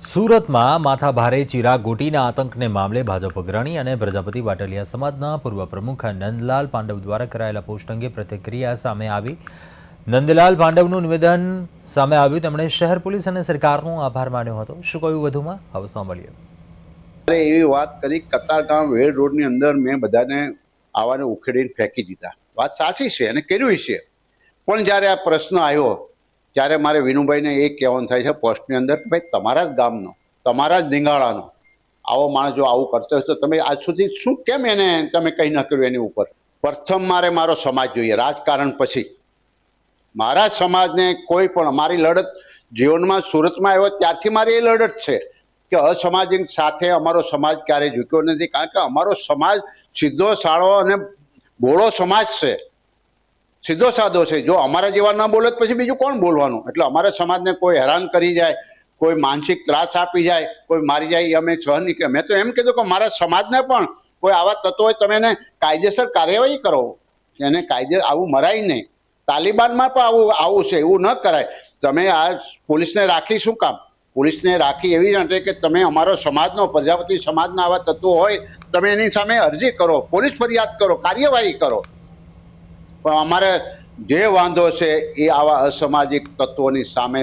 સુરતમાં માથાભારે ચિરાગ ગોટીના આતંકને મામલે ભાજપ અગ્રણી અને પ્રજાપતિ પાટલિયા સમાજના પૂર્વ પ્રમુખ નંદલાલ પાંડવ દ્વારા કરાયેલા પોસ્ટ અંગે પ્રતિક્રિયા સામે આવી। નંદલાલ પાંડવનું નિવેદન સામે આવ્યું। તેમણે શહેર પોલીસ અને સરકારનો આભાર માન્યો હતો। શું કહ્યું વધુમાં આવો સાંભળીએ। એવી વાત કરી કતારગામ વેડ રોડની અંદર મેં બધાને આવાને ઉખેડીને ફેંકી દીધા। વાત સાચી છે અને કર્યું છે, પણ જ્યારે આ પ્રશ્ન આવ્યો ત્યારે મારે વિનુભાઈને એ કહેવાનું થાય છે પોસ્ટની અંદર કે ભાઈ તમારા જ ગામનો, તમારા જ ધીંગાળાનો આવો માણસ જો આવું કરતો હોય તો તમે આજ સુધી શું કેમ એને તમે કંઈ ન કર્યું એની ઉપર? પ્રથમ મારો સમાજ જોઈએ, રાજકારણ પછી। મારા સમાજને કોઈ પણ મારી લડત જીવનમાં સુરતમાં આવ્યો ત્યારથી મારી એ લડત છે કે અસામાજિક સાથે અમારો સમાજ ક્યારેય ઝૂક્યો નથી, કારણ કે અમારો સમાજ સીધો સાળો અને ભોળો સમાજ છે, સીધો સાધો છે। જો અમારા જેવા ન બોલે તો પછી બીજું કોણ બોલવાનું? એટલે અમારા સમાજને કોઈ હેરાન કરી જાય, કોઈ માનસિક ત્રાસ આપી જાય, કોઈ મારી જાય, એ અમે સહન નહીં કરીએ। મેં તો એમ કીધું કે મારા સમાજને પણ કોઈ આવા તત્વો હોય તમે એને કાયદેસર કાર્યવાહી કરો, એને કાયદે આવું મરાય નહીં। તાલિબાનમાં પણ આવું છે, એવું ન કરાય। તમે આ પોલીસને રાખી શું કામ? પોલીસને રાખી એવી માટે કે તમે અમારો સમાજનો, પ્રજાપતિ સમાજના આવા તત્વો હોય તમે એની સામે અરજી કરો, પોલીસ ફરિયાદ કરો, કાર્યવાહી કરો। પણ અમારે જે વાંધો છે એ આવા અસામાજિક તત્વોની સામે